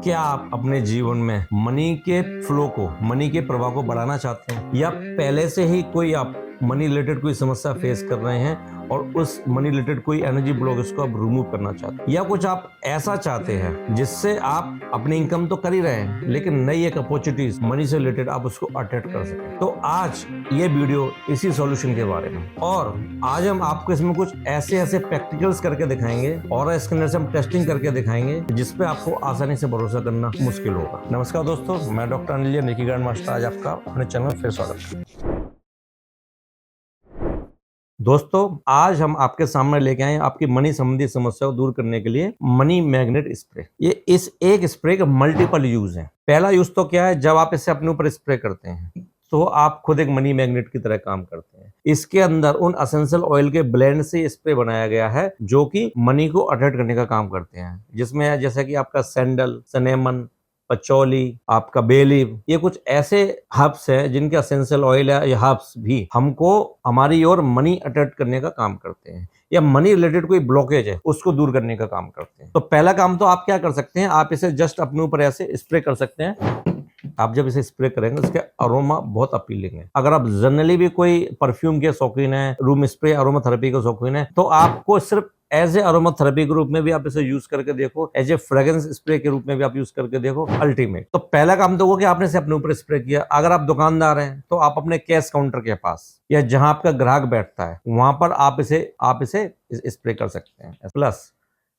क्या आप अपने जीवन में मनी के फ्लो को, मनी के प्रवाह को बढ़ाना चाहते हैं, या पहले से ही कोई आप मनी रिलेटेड कोई समस्या फेस कर रहे हैं और उस मनी रिलेटेड कोई एनर्जी ब्लॉक इसको आप रिमूव करना चाहते हैं, या कुछ आप ऐसा चाहते हैं जिससे आप अपनी इनकम तो कर ही रहे हैं लेकिन नई एक अपॉर्चुनिटीज मनी से रिलेटेड आप उसको अटेंड कर सकें। तो आज ये वीडियो इसी सॉल्यूशन के बारे में, और आज हम आपको इसमें कुछ ऐसे प्रैक्टिकल्स करके दिखाएंगे और स्कैनर से हम टेस्टिंग करके दिखाएंगे जिसपे आपको आसानी से भरोसा करना मुश्किल होगा। नमस्कार दोस्तों, मैं डॉक्टर अनिल निकी ग्रैंड मास्टर आज आपका अपने चैनल में फिर स्वागत है। दोस्तों, आज हम आपके सामने लेके आए आपकी मनी संबंधी समस्या को दूर करने के लिए मनी मैग्नेट स्प्रे। ये इस एक स्प्रे के मल्टीपल यूज हैं। पहला यूज तो क्या है, जब आप इसे अपने ऊपर स्प्रे करते हैं तो आप खुद एक मनी मैग्नेट की तरह काम करते हैं। इसके अंदर उन एसेंशियल ऑयल के ब्लेंड से स्प्रे बनाया गया है जो कि मनी को अट्रैक्ट करने का काम करते हैं, जिसमें जैसे कि आपका सैंडल, सनेमन, पचौली, आपका बेलीव, ये कुछ ऐसे हर्ब्स हैं जिनके एसेंशियल ऑयल है, ये हर्ब्स भी हमको हमारी ओर मनी अट्रैक्ट करने का काम करते हैं, या मनी रिलेटेड कोई ब्लॉकेज है उसको दूर करने का काम करते हैं। तो पहला काम तो आप क्या कर सकते हैं, आप इसे जस्ट अपने ऊपर ऐसे स्प्रे कर सकते हैं। आप जब इसे स्प्रे करेंगे उसके अरोमा बहुत अपीलिंग है। अगर आप जनरली भी कोई परफ्यूम के शौकीन है, रूम स्प्रे अरोमा थेरेपी के शौकीन है, तो आपको सिर्फ एज ए अरोमा थेरेपी के रूप में भी आप इसे यूज करके देखो, एज ए फ्रेग्रेंस स्प्रे के रूप में भी आप यूज करके देखो, अल्टीमेट। तो पहला काम तो वो कि आपने इसे अपने ऊपर स्प्रे किया। अगर आप दुकानदार हैं तो आप अपने कैश काउंटर के पास या जहां आपका ग्राहक बैठता है वहां पर आप इसे स्प्रे कर सकते हैं। प्लस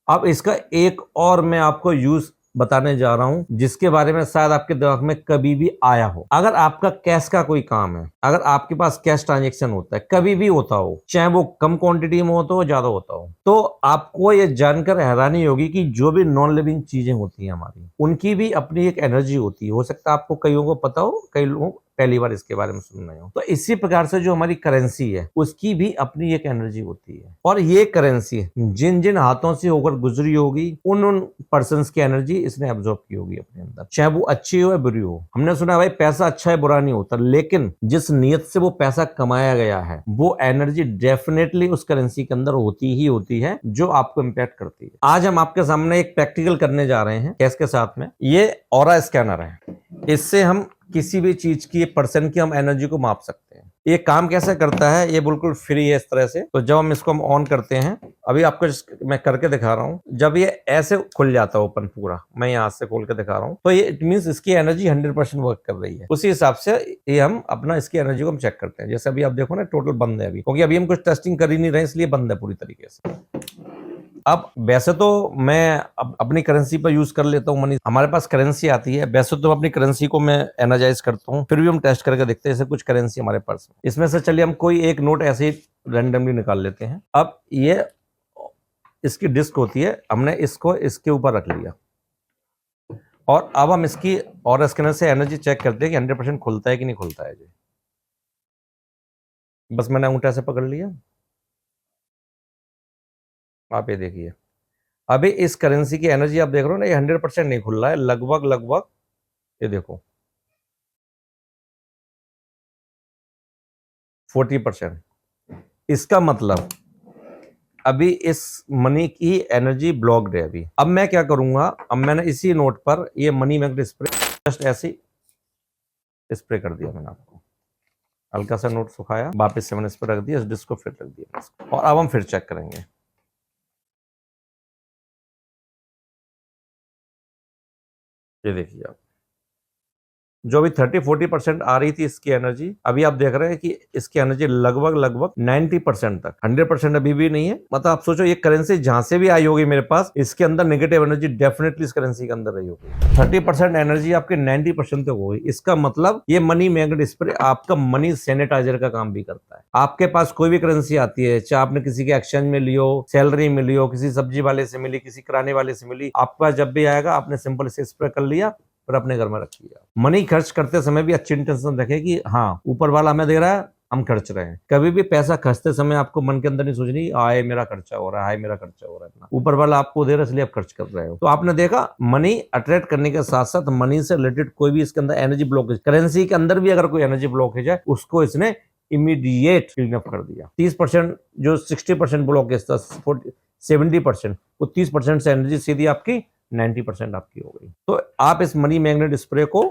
अब इसका एक और मैं आपको यूज बताने जा रहा हूं जिसके बारे में शायद आपके दिमाग में कभी भी आया हो। अगर आपका कैश का कोई काम है, अगर आपके पास कैश ट्रांजैक्शन होता है, कभी भी होता हो, चाहे वो कम क्वांटिटी में होता हो ज्यादा होता हो, तो आपको ये जानकर हैरानी होगी कि जो भी नॉन लिविंग चीजें होती हैं हमारी, उनकी भी अपनी एक एनर्जी होती है। हो सकता है आपको कईयों को पता हो, कई लोगों पहली बार इसके बारे में सुन रहे हो। तो इसी प्रकार से जो हमारी करेंसी है उसकी भी अपनी एक एनर्जी होती है, और ये करेंसी जिन जिन हाथों से होकर गुजरी होगी उन पर्सन्स की एनर्जी इसने एब्जॉर्ब की होगी अपने अंदर, चाहे वो अच्छी हो या बुरी हो। हमने सुना भाई पैसा अच्छा है बुरा नहीं होता, लेकिन जिस नियत से वो पैसा कमाया गया है वो एनर्जी डेफिनेटली उस करेंसी के अंदर होती ही होती है जो आपको इम्पैक्ट करती है। आज हम आपके सामने एक प्रैक्टिकल करने जा रहे हैं कैश के साथ में। ये ऑरा स्कैनर है, इससे हम किसी भी चीज की, पर्सन की हम एनर्जी को माप सकते हैं। ये काम कैसे करता है, ये बिल्कुल फ्री है इस तरह से। तो जब हम इसको ऑन करते हैं, अभी आपको मैं करके दिखा रहा हूं, जब ये ऐसे खुल जाता है ओपन पूरा, मैं यहाँ से खोल के दिखा रहा हूं, तो ये इट मींस इसकी एनर्जी 100% वर्क कर रही है। उसी हिसाब से ये हम अपना इसकी एनर्जी को हम चेक करते हैं। जैसे अभी आप देखो ना, टोटल बंद है अभी, क्योंकि अभी हम कुछ टेस्टिंग कर ही नहीं रहे, इसलिए बंद है पूरी तरीके से। अब वैसे तो मैं अपनी करेंसी पर यूज कर लेता हूँ मनी, हमारे पास करेंसी आती है, वैसे तो अपनी करेंसी को मैं एनर्जाइज करता हूँ, फिर भी हम टेस्ट करके देखते हैं। जैसे कुछ करेंसी हमारे पास में, इसमें से चलिए हम कोई एक नोट ऐसे ही रैंडमली निकाल लेते हैं। अब ये इसकी डिस्क होती है, हमने इसको इसके ऊपर रख लिया, और अब हम इसकी और स्कैनर से एनर्जी चेक करते हैं कि 100% खुलता है कि नहीं खुलता है। जी, बस मैंने अंगूठा से पकड़ लिया, आप ये देखिए अभी इस करेंसी की एनर्जी आप देख रहे हो ना, ये 100% नहीं खुल रहा है, लगभग ये देखो 40%। इसका मतलब अभी इस मनी की एनर्जी ब्लॉक्ड है अभी। अब मैं क्या करूंगा, अब मैंने इसी नोट पर ये मनी मैग्नेट स्प्रे जस्ट ऐसे स्प्रे कर दिया। मैंने आपको हल्का सा नोट सुखाया, वापस से मैंने इस पर रख दिया, इस डिस्क को फिर रख दिया, और अब हम फिर चेक करेंगे। ये देखिए आप, जो भी 30-40% आ रही थी इसकी एनर्जी, अभी आप देख रहे हैं कि इसकी एनर्जी लगभग 90% तक, 100% अभी भी नहीं है। मतलब आप सोचो, ये करेंसी जहां से भी आई होगी मेरे पास, इसके अंदर नेगेटिव एनर्जी डेफिनेटली इस करेंसी के अंदर रही होगी। 30% एनर्जी आपके 90% तक होगी। इसका मतलब ये मनी मैग्नेट स्प्रे आपका मनी सैनिटाइजर का काम भी करता है। आपके पास कोई भी करेंसी आती है, चाहे आपने किसी के एक्सचेंज में लियो, सैलरी में लियो, किसी सब्जी वाले से मिली, किसी किराने वाले से मिली, आपका जब भी आएगा आपने सिंपल इसे स्प्रे कर लिया और अपने घर में रख लिया। मनी खर्च करते समय भी अच्छी इंटेंशन रखें कि हाँ, ऊपर वाला हमें दे रहा है, हम खर्च रहे हैं। कभी भी पैसा खर्चते समय आपको मन के अंदर नहीं सोचनी आए मेरा खर्चा हो रहा है, मेरा खर्चा हो रहा है। ऊपर वाला आपको दे रहा है इसलिए आप खर्च कर रहे हो। तो आपने देखा, मनी अट्रैक्ट करने के साथ साथ मनी से रिलेटेड कोई भी इसके अंदर एनर्जी ब्लॉकेज, करेंसी के अंदर भी अगर कोई एनर्जी ब्लॉकेज है, उसको इसने इमीडिएट क्लीन अप कर दिया। 30% जो 60% ब्लॉकेज था, 70%, वो 30% से एनर्जी सीधी आपकी 90% आपकी हो गई। तो आप इस मनी मैग्नेट स्प्रे को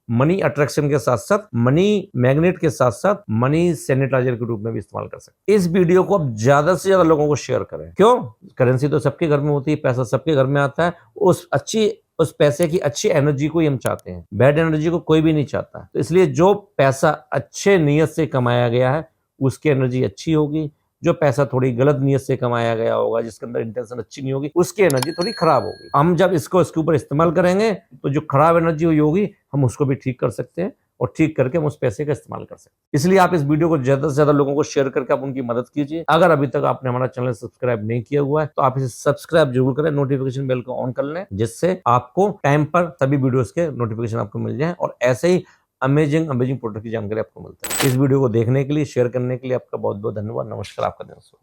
मनी अट्रैक्शन के साथ साथ, मनी मैग्नेट के साथ साथ मनी सैनिटाइजर के रूप में भी इस्तेमाल कर सकते हैं। इस वीडियो को आप ज्यादा से ज्यादा लोगों को शेयर करें। क्यों? करेंसी तो सबके घर में होती है, पैसा सबके घर में आता है, उस पैसे की अच्छी एनर्जी को ही हम चाहते हैं, बैड एनर्जी को कोई भी नहीं चाहता। तो इसलिए जो पैसा अच्छे नियत से कमाया गया है उसकी एनर्जी अच्छी होगी, जो पैसा थोड़ी गलत नियत से कमाया गया होगा, जिसके अंदर इंटेंशन अच्छी नहीं होगी, उसकी एनर्जी थोड़ी खराब होगी। हम जब इसको इसके ऊपर इस्तेमाल करेंगे तो जो खराब एनर्जी हुई होगी हम उसको भी ठीक कर सकते हैं और ठीक करके हम उस पैसे का इस्तेमाल कर सकते हैं। इसलिए आप इस वीडियो को ज्यादा से ज्यादा लोगों को शेयर करके आप उनकी मदद कीजिए। अगर अभी तक आपने हमारा चैनल सब्सक्राइब नहीं किया हुआ है तो आप इसे सब्सक्राइब जरूर करें, नोटिफिकेशन बेल को ऑन कर लें, जिससे आपको टाइम पर सभी वीडियोस के नोटिफिकेशन आपको मिल जाए और ऐसे ही अमेजिंग प्रोडक्ट की जानकारी आपको मिलती है। इस वीडियो को देखने के लिए, शेयर करने के लिए आपका बहुत बहुत धन्यवाद। नमस्कार, आपका दिन शुभ।